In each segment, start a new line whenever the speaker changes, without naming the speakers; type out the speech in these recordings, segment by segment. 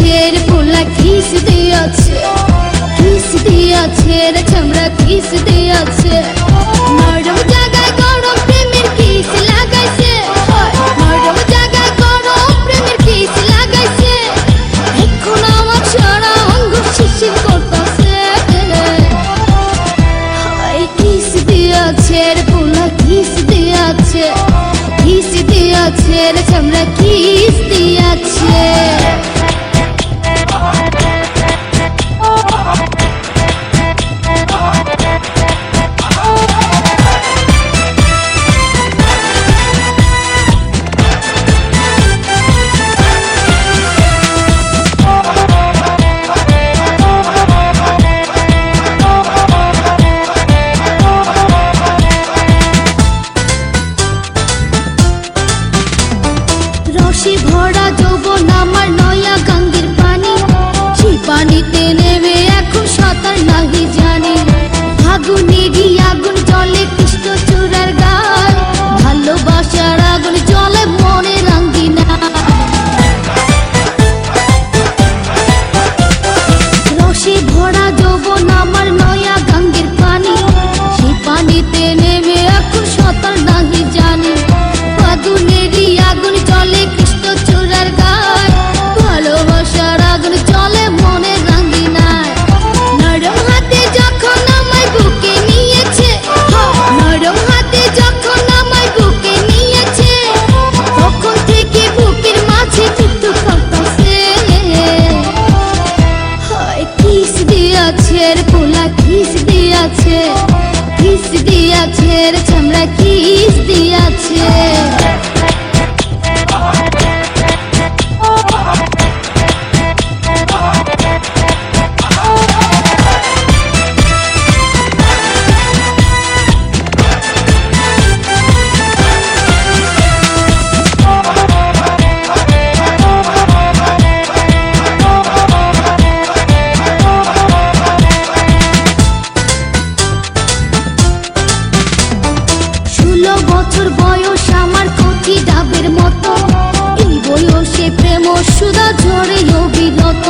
দিয়াছে রে পোলা কিস দিয়াছে, কিস দিয়াছে রে চামড়া কিস দিয়াছে। নরম জায়গায় গরম প্রেমের কিস লাগাইছে, নরম জায়গায় গরম প্রেমের কিস লাগাইছে। এখন আমার সারা অঙ্গ শিরশির করতাছে। কিস দিয়াছে রে পোলা কিস দিয়াছে, কিস দিয়াছে রে চামড়া কিস দিয়াছে। রসে ভরা যৌবন আমার নয়া গঙ্গের পানি, সেই পানিতে নেমে এখন সাঁতার নাহি জানি। আগুনেরই আগুন জলে কৃষ্ণ চূড়ার গান, ভালোবাসার আগুন জলে মনে রাঙ্গিনা। রসে ভরা যৌবন আমার নয়া গঙ্গের পানি, সেই পানিতে নেমে এখন সাঁতার নাহি জানি। আগুনেরই আগুন জলে কৃষ্ণ চূড়ার গান, ভালোবাসার আগুন জলে মনে রাঙ্গিনায়। নরম হাতে যখন আমায় বুকে নিয়েছে, নরম হাতে যখন আমায় বুকে নিয়েছে, তখন থেকে বুকের মাঝে টুকটুক করতেছে। কিস দিয়াছে রে পোলা কিস দিয়াছে, কিস দিয়াছে রে চামড়া কিস দিয়াছে। বছর বয়স আমার কচি ডাবের মতো, এই বয়সে প্রেম সুধা ঝরে অবিরত।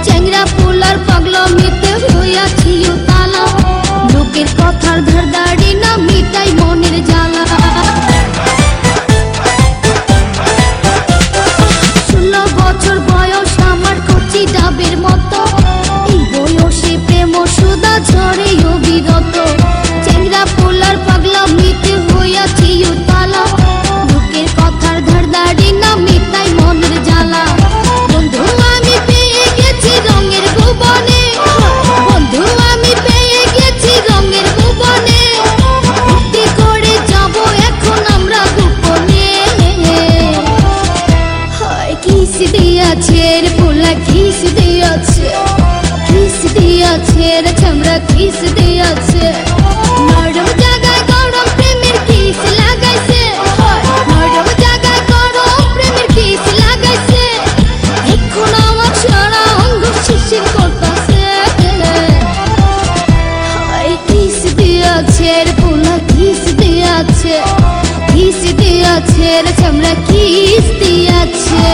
চ্যাংরা পোলার পাগলামিতে হইয়াছি তালা, লোকের কথার ধারদাড়ি না মিটাই মনের জ্বালা। 16 বছর বয়স আমার কচি ডাবের মতো, এই বয়সে প্রেম সুধা ঝরে অবিরত। চ্যাংরা পোলার পাগলামিতে হইয়াছি তালা, লোকের কথার ধারদাড়ি না মিটাই মনের জ্বালা। বন্ধু আমি পেয়ে গেছি রঙের ভুবনে, বন্ধু আমি পেয়ে গেছি রঙের ভুবনে। ভক্তি করে যাব এখন আমরা গোপনে। কিস দিয়াছে রে পোলা কিস দিয়াছে, কিস দিয়াছে রে চামড়া কিস দিয়াছে। নরম জায়গায় গরম প্রেমের কিস লাগাইছে, নরম জায়গায় গরম প্রেমের কিস লাগাইছে। এখন আমার সারা অঙ্গ শিরশির করতাছে। কিস দিয়াছে রে পোলা কিস দিয়াছে, কিস দিয়াছে রে চামড়া কিস দিয়াছে।